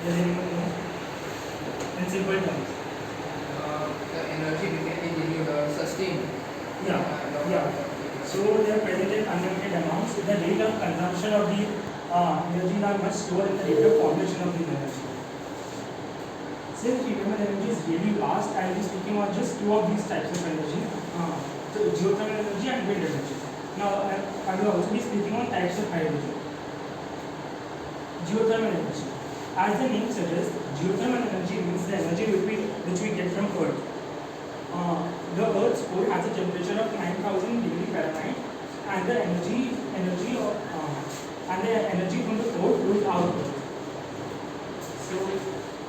Does anyone know? In simple terms. The energy we can sustain. Yeah. Yeah. So they are present in unlimited amounts. The rate of consumption of the energy are much slower than the rate of formation of the energy. Since renewable energy is really vast, I will be speaking on just two of these types of energy, so geothermal energy and wind energy. Now, I will also be speaking on types of hydrogen. Geothermal energy. As the name suggests, geothermal energy means the energy which we get from Earth. The Earth's core has a temperature of 9,000 degree Fahrenheit, and the energy from the core flows outward. So,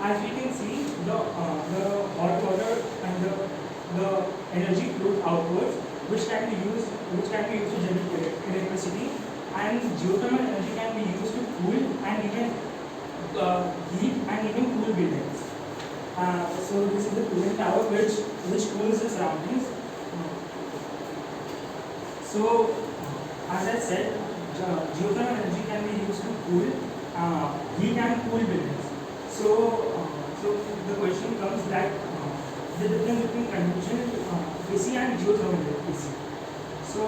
as we can see, the hot water and the energy flows outwards, which can be used to generate electricity, and geothermal energy can be used to cool and even heat and even cool buildings. So this is the cooling tower which cools the surroundings. So as I said, geothermal energy can be used to cool, heat and cool buildings. So the question comes that the difference between conventional AC and geothermal AC. So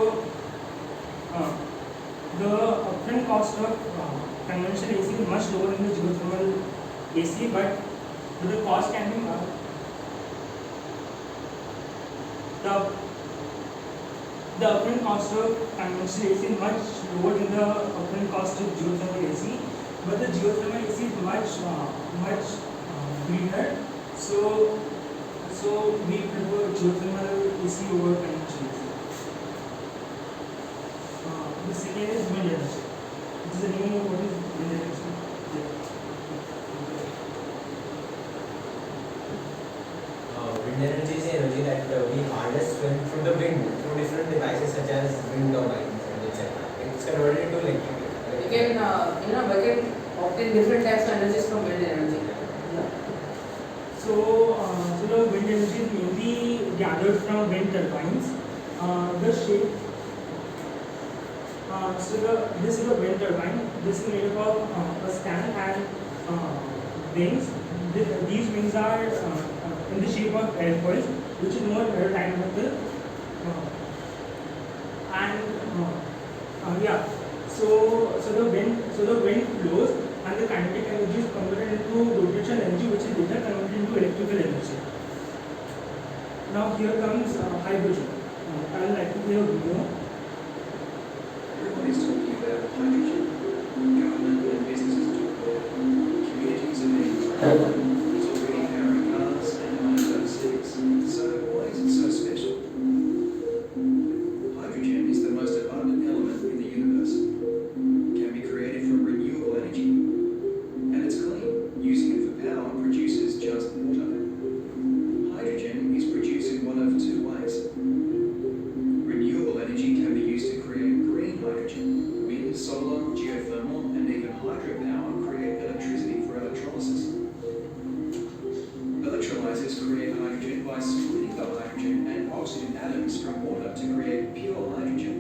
the upfront cost of conventional AC is much lower than the geothermal AC, but the cost can be the upfront cost of conventional AC is much lower than the upfront cost of geothermal AC, but the geothermal AC is much greener. So we prefer geothermal AC over conventional AC. The second is wind energy. This is the name of what is wind energy. Wind energy is energy that we harness from the wind through different devices such as wind turbines and etc. It's converted into electric. We can obtain different types of energies from wind energy. So the wind energy is mainly gathered from wind turbines. The shape. This is a wind turbine. This is made up of a stand and wings. These wings are in the shape of airfoils, which is more aerodynamical. So the wind flows, and the kinetic energy is converted into rotational energy, which is later converted into electrical energy. Now here comes hydrogen. I would like to play a video. Everybody's talking about hydrogen. Government and businesses talk about it. Communities are being told it's already powering cars and homes overseas. So why is it so special? Hydrogen is the most abundant element in the universe. Can be created from renewable energy. And it's clean. Using it for power produces just water. Hydrogen is produced in one of two ways. Renewable energy can be used to create green hydrogen. Wind, solar, geothermal, and even hydropower create electricity for electrolysis. Electrolyzers create hydrogen by splitting the hydrogen and oxygen atoms from water to create pure hydrogen.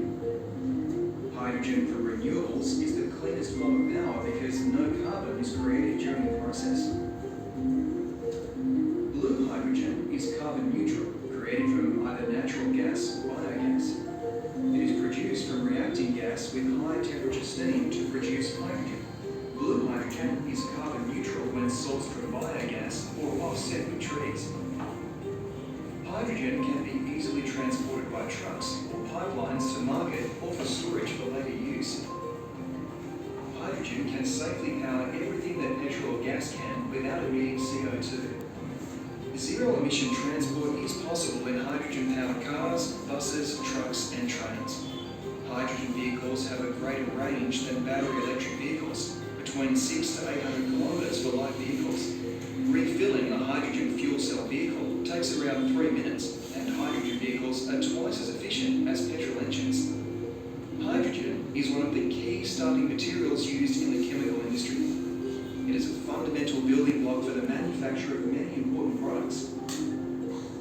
Hydrogen from renewables is the cleanest form of power because no carbon is created during the process. Blue hydrogen is carbon neutral, created from either natural gas or biogas. It is produced from reacting gas with high temperature steam to produce hydrogen. Blue hydrogen is carbon neutral when sourced from biogas or offset with trees. Hydrogen can be easily transported by trucks or pipelines to market or for storage for later use. Hydrogen can safely power everything that petrol or gas can without emitting CO2. Zero-emission transport is possible in hydrogen-powered cars, buses, trucks and trains. Hydrogen vehicles have a greater range than battery electric vehicles, between 600 to 800 kilometres for light vehicles. Refilling a hydrogen fuel cell vehicle takes around 3 minutes, and hydrogen vehicles are twice as efficient as petrol engines. Hydrogen is one of the key starting materials used in the chemical industry. It is a fundamental building block for the manufacture of many important products.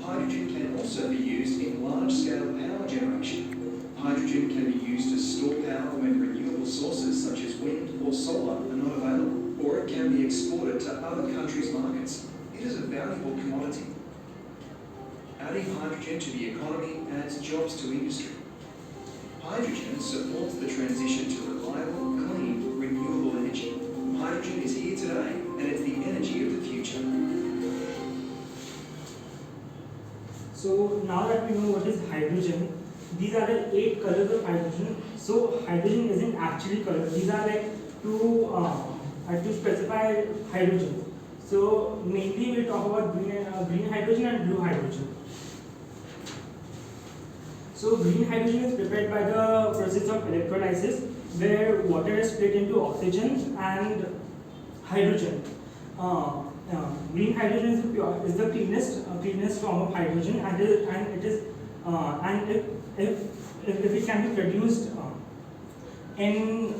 Hydrogen can also be used in large-scale power generation. Hydrogen can be used to store power when renewable sources such as wind or solar are not available. or it can be exported to other countries' markets. It is a valuable commodity. Adding hydrogen to the economy adds jobs to industry. Hydrogen supports the transition to reliable, clean, renewable energy. Hydrogen is here today, and it's the energy of the future. So now that we know what is hydrogen, these are the 8 colors of hydrogen. So hydrogen isn't actually color. These are like to specify hydrogen. So mainly we talk about green hydrogen and blue hydrogen. So green hydrogen is prepared by the process of electrolysis, where water is split into oxygen and hydrogen. Green hydrogen is the cleanest form of hydrogen, and if it can be produced in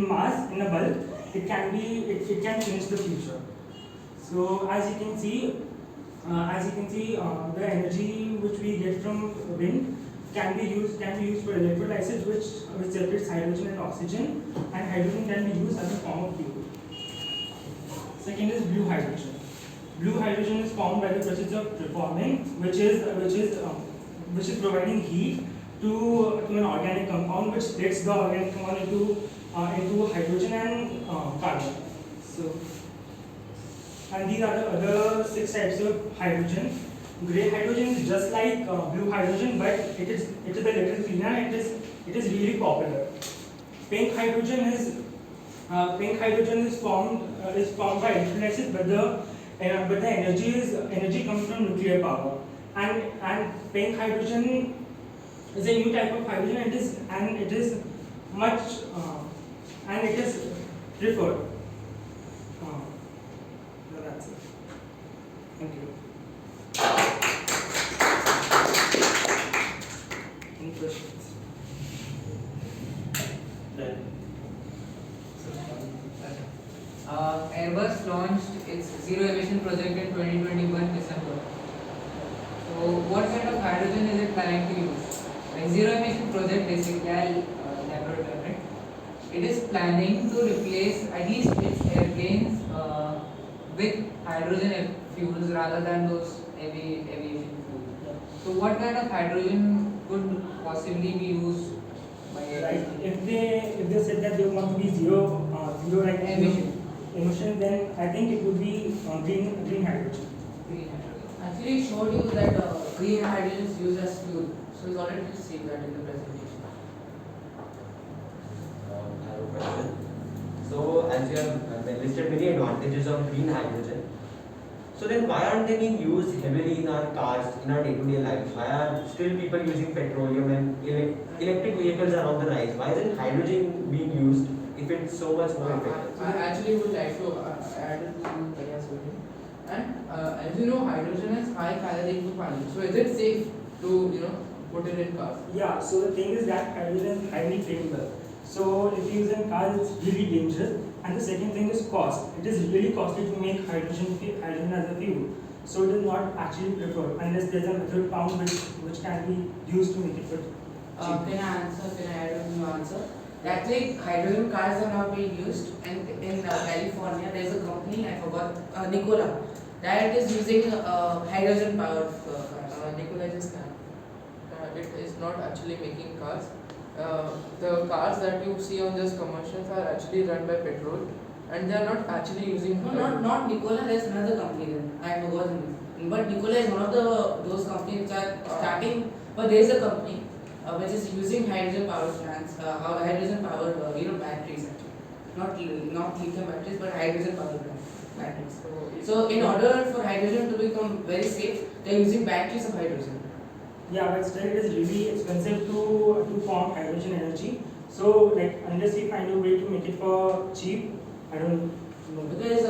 mass, in a bulk, it can change the future. So as you can see, the energy which we get from wind can be used for electrolysis, which separates hydrogen and oxygen, and hydrogen can be used as a form of fuel. Second is blue hydrogen. Blue hydrogen is formed by the process of reforming, which is providing heat to an organic compound, which splits the organic compound into hydrogen and carbon. So, and these are the other 6 types of hydrogen. Grey hydrogen is just like blue hydrogen, but it is a little cleaner, and it is really popular. Pink hydrogen is formed by electrolysis, but the energy comes from nuclear power. And pink hydrogen is a new type of hydrogen, and it is preferred. So that's it. Thank you. Any questions? Airbus launched its zero emission project in 2021 December. So what kind of hydrogen is it planning to use? Like zero emission project basically, I'll elaborate on it. It is planning to replace at least its airplanes with hydrogen fuels rather than those aviation fuels. So what kind of hydrogen could possibly be used by Like if they said that they want to be zero like emission, then I think it would be green hydrogen. green hydrogen? Actually, it showed you that green hydrogen is used as fuel. So you already seen that in the presentation. I have a question. So, as you have listed many advantages of green hydrogen, so then why aren't they being used heavily in our cars, in our day-to-day lives? Why are still people using petroleum and electric vehicles are on the rise? Why isn't hydrogen being used if it's so much more effective? I actually would like to add it to Taria's question. And as you know, hydrogen has high caloric requirement. So is it safe to put it in cars? Yeah, so the thing is that hydrogen is highly flammable. So if you use in cars, it's really dangerous. And the second thing is cost. It is really costly to make hydrogen as a fuel. So it is not actually preferred unless there is a method found which can be used to make it cheap. Can I add a new answer? Actually, hydrogen cars are now being used, and in California there is a company, I forgot, Nikola, that is using hydrogen powered cars. Nikola is it is not actually making cars. The cars that you see on these commercials are actually run by petrol, and they are not actually using. No, not Nikola. There is another company then. I forgot the name. But Nikola is one of those companies which are starting. But there is a company which is using hydrogen powered plants, hydrogen powered batteries actually. Not lithium batteries, but hydrogen powered batteries. So in order for hydrogen to become very safe, they are using batteries of hydrogen. Yeah, but still it is really expensive to form hydrogen energy. So like unless we find a way to make it for cheap, I don't know. Because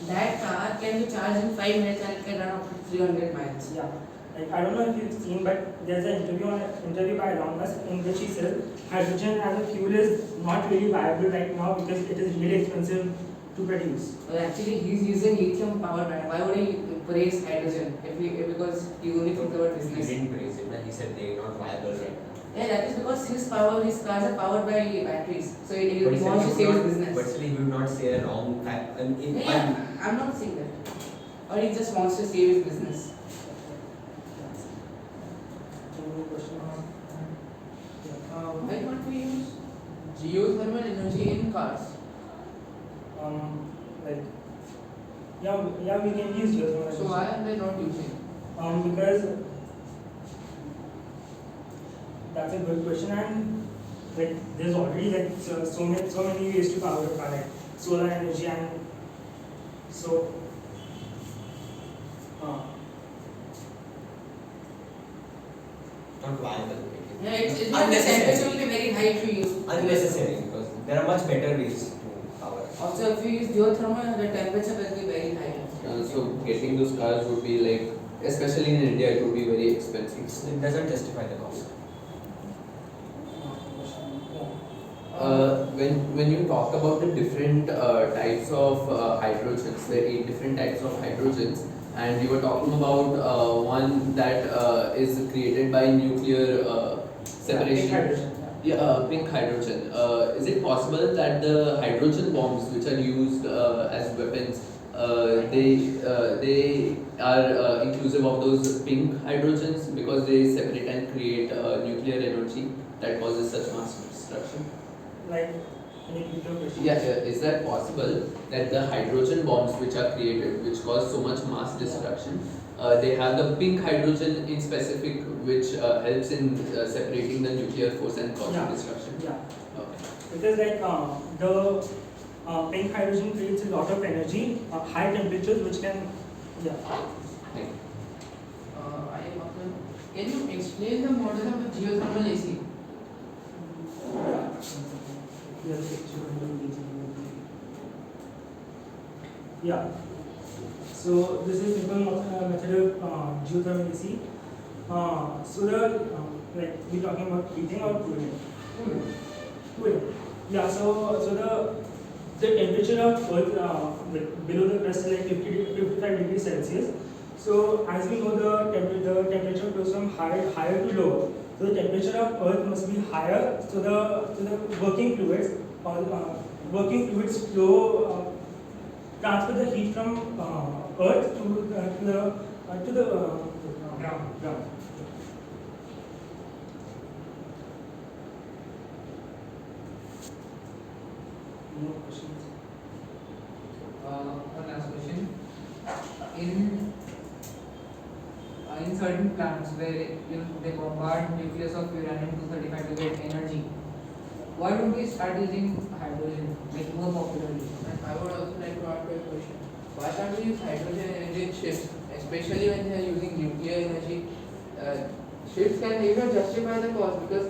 that car can be charged in 5 minutes and it can run up to 300 miles. Yeah. Like I don't know if you've seen, but there's an interview by Elon Musk in which he says hydrogen as a fuel is not really viable right now because it is really expensive to produce. Well, actually, he's using lithium power battery. Why would he praise hydrogen? Because he only thinks about He business. didn't praise it, he said they are not viable right now. Yeah, that is because his cars are powered by batteries. So he But still, wants to he save would his not, business. but still he would not say a wrong fact. Yeah, I'm not saying that. Or he just wants to save his business. Any more question? Why can't we use geothermal energy in cars? Like, yeah, we can use geothermal energy. So why are they not using? Because that's a good question, and like there's already like so many ways to power a car, like solar energy, and so not viable. Yeah, it's not the temperature will be very high if you use. Unnecessary, because there are much better ways to power. Also, if you use geothermal, the temperature will be very high. So getting those cars would be like, especially in India, it would be very expensive. It doesn't justify the cost. When you talk about the different types of hydrogens, the 8 different types of hydrogens, and you were talking about one that is created by nuclear separation. Pink hydrogen, Yeah, pink hydrogen. Is it possible that the hydrogen bombs which are used as weapons, they are inclusive of those pink hydrogens because they separate and create nuclear energy that causes such mass destruction? Like any nuclear question. Yeah, is that possible that the hydrogen bombs which are created, which cause so much mass destruction, they have the pink hydrogen in specific, which helps in separating the nuclear force and causing Yeah. destruction? Yeah. Okay. Because like the pink hydrogen creates a lot of energy, high temperatures, which can, yeah. Thank you. Can you explain the model of a geothermal AC? Yeah. So this is simple method of geothermal AC. So the like we talking about heating or cooling? Cooling. Yeah. So the temperature of Earth like below the crust is like 55 degrees Celsius. So as we know the temperature goes from higher to lower. So the temperature of Earth must be higher. So the working fluids flow transfer the heat from Earth to the ground. No questions. One last question. In certain plants where they bombard nucleus of uranium-235 to get energy, why don't we start using hydrogen like more popularly? And I would also like to ask you a question. Why can't we use hydrogen energy in ships, especially when they are using nuclear energy? Ships can even justify the cost because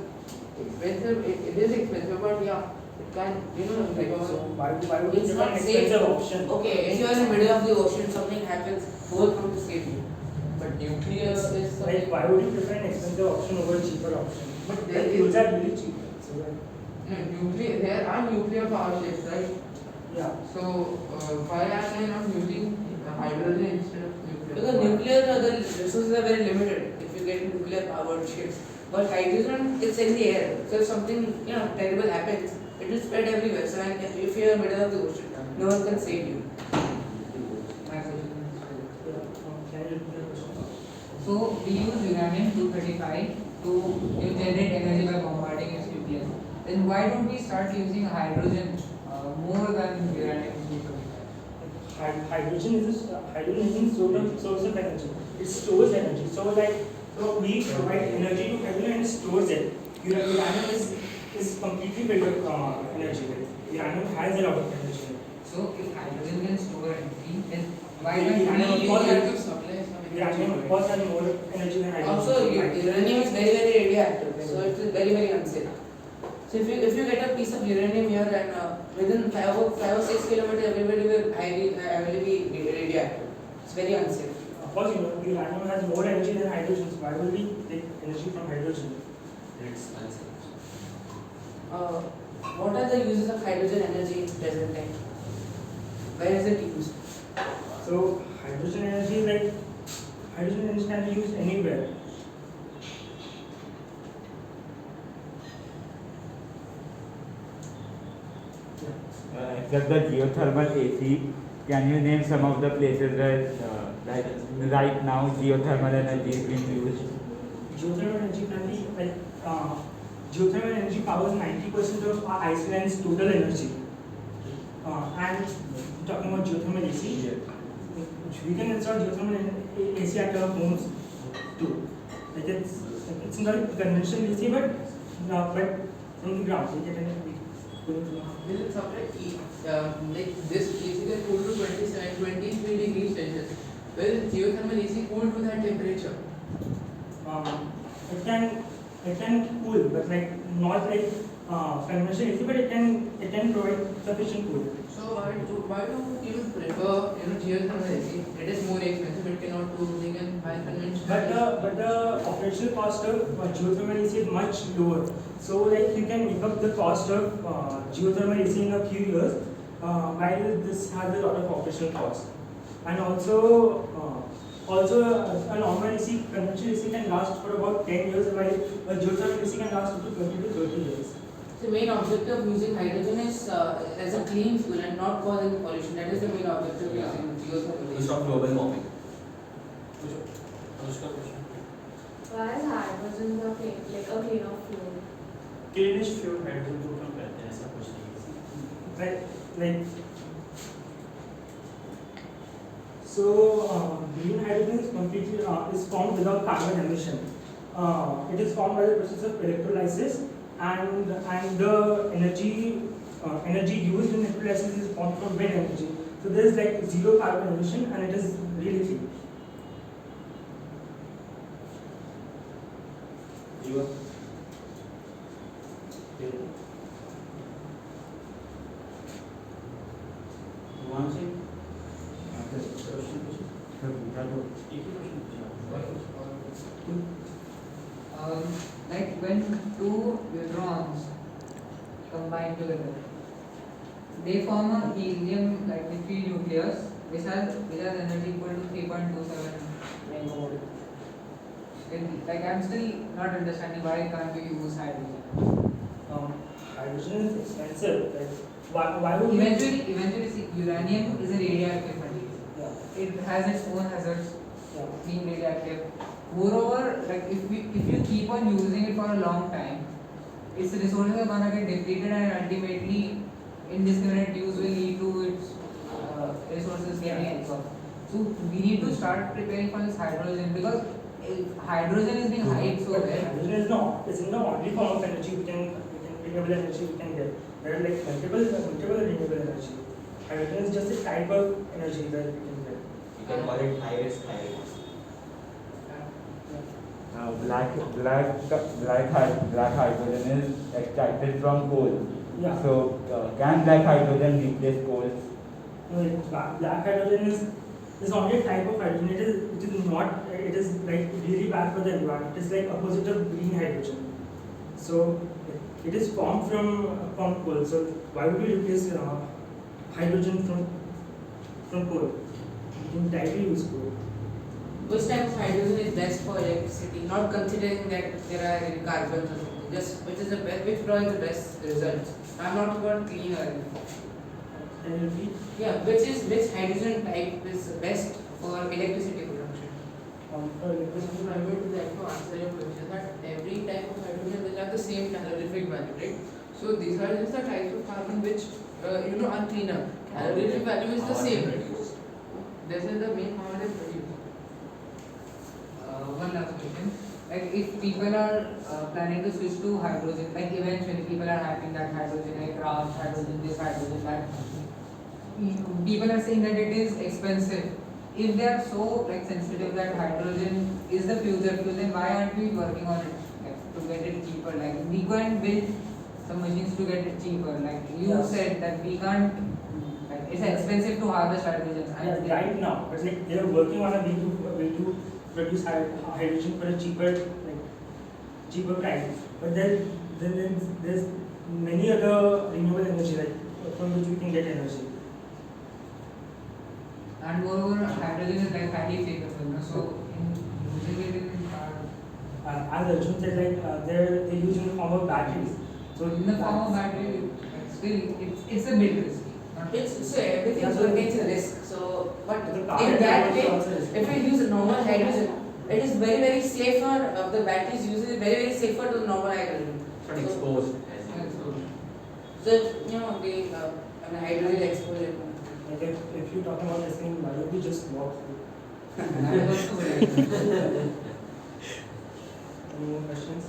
expensive. It is expensive, but yeah, it can So why would It's you not an safe. expensive option? Okay, if you are in the middle of the ocean, something happens, who will come to save you? But nuclear is Like something. why would you prefer an expensive option over a cheaper option? But The there fuels is are really cheap. So nuclear. There are nuclear power ships, right? yeah. So why are they not using hydrogen instead of nuclear? Because nuclear, the resources are very limited if you get nuclear powered ships. But hydrogen, it's in the air. So if something terrible happens, it will spread everywhere. So if you are in the middle of the ocean, no one can save you. My question is, Can you repeat the question? so we use uranium-235 to generate energy by bombarding its nucleus. Then why don't we start using hydrogen more than uranium-235? Hydrogen is a source of energy. It stores energy. So we provide energy to hydrogen and it stores it. Uranium is completely built of energy. Uranium has a lot of energy. So if hydrogen can store energy, then why Uranium don't we of course use has- to supply some Uranium of course has more energy than hydrogen. Also, uranium is very, very radioactive. So it is very, very unsafe. So if you get a piece of uranium here and within 5 or 6 kilometers, everybody will be radioactive. It's very unsafe. Of course, uranium has more energy than hydrogen. So why would we take energy from hydrogen? It's unsafe. What are the uses of hydrogen energy in present time? Where is it used? So hydrogen energy can be used anywhere. except the geothermal AC, can you name some of the places where like right now geothermal energy is being used? Geothermal energy currently, geothermal energy powers 90% of Iceland's total energy. And talking about geothermal AC, we can install geothermal AC at our homes too. Like it's not conventional AC, but from the ground we get energy. This is separate like this AC can cool to 23 degrees Celsius. Well, geothermal AC cool to that temperature. It can cool, but like not like conventional AC, but it can provide sufficient cool. So why do people prefer geothermal AC? It is more expensive. It cannot cool. They can buy conventional. But the operational cost of geothermal AC is much lower. So like you can make up the cost of geothermal AC in a few years, while this has a lot of operational cost. And also a normal AC, conventional AC can last for about 10 years, while a geothermal AC can last up to 20 to 30 years. The main objective of using hydrogen is as a clean fuel and not causing pollution. That is the main objective of using geothermal To AC. stop global warming. Why is hydrogen the like a cleaner fuel? Cleanest fuel hydrogen को क्यों कहते हैं ऐसा कुछ नहीं Like so, green hydrogen is completely is formed without carbon emission. It is formed by the process of electrolysis, and the energy used in electrolysis is formed from wind energy. So there is like zero carbon emission, and it is really clean. वहाँ से एक ही Like when two neutrons combine together, they form a helium like liquid nucleus which has energy equal to 3.27 megawatt. Like I'm still not understanding why can't we use hydrogen. Hydrogen is expensive. Like why would we? Eventually, see, uranium is a radioactive material. Yeah. It has its own hazards, Yeah. being radioactive. Moreover, like if you keep on using it for a long time, its resources are gonna get depleted, and ultimately indiscriminate use will lead to its resources getting exhausted. So we need to start preparing for this hydrogen, because if hydrogen is being hyped so But well. hydrogen is not. It's in the only form of energy we can renewable energy we can get. There are like multiple renewable energy. Hydrogen is just a type of energy that we can get. You can call it high risk, high risk. Black hydrogen is extracted from coal. Yeah. So can black hydrogen replace coal? No, black hydrogen is only a type of hydrogen. It is not. It is like really bad for the environment. It is like opposite of green hydrogen. So it is formed from coal. So why would we replace hydrogen from coal? We can directly use coal. Which type of hydrogen is best for electricity? Not considering that there are any carbons or something. Just which is the best, which provides the best results. I'm not about clean or anything. Can you repeat? Yeah, which hydrogen type is best for electricity production? For electricity. I would like to answer your question that every type of hydrogen will have the same calorific value, right? So these are just the types of carbon which are cleaner. Calorific value is the same. This is the main power they produce. One last question. Like if people are planning to switch to hydrogen, like eventually people are having that hydrogen aircraft, hydrogen this, hydrogen that. People are saying that it is expensive. If they are so like sensitive that hydrogen is the future fuel, then why aren't we working on it to get it cheaper? Like we go and build some machines to get it cheaper. Like you Yes. said that we can't. Like it's expensive to harvest hydrogen. Yeah, right now, but like they are working on a way to produce hydrogen for a cheaper price. But then there's many other renewable energy like from which we can get energy. And moreover, hydrogen is like highly flammable. So in using it in As Arjun said, like they're used in the form of batteries. So in the form of battery, like still it's a bit risky. It's so everything contains a risk. So, but The in carbon that dioxide way, also is- if we use a normal hydrogen, it is very safer. The batteries use is very safer to normal hydrogen. It's not exposed. As you So you know the hydrogen exposure. Like if you're talking about this thing, why don't we just walk through? Any more questions?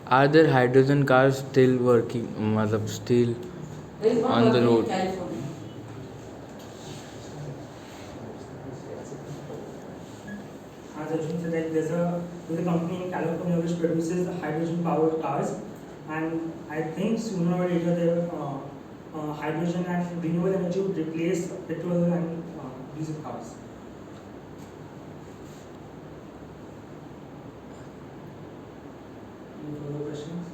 Are there hydrogen cars still working? मतलब still There is one on the working road? in California. As Arjun said, like there's a company in California which produces hydrogen powered cars, and I think sooner or later hydrogen and renewable energy would replace petrol and diesel cars. Any further questions?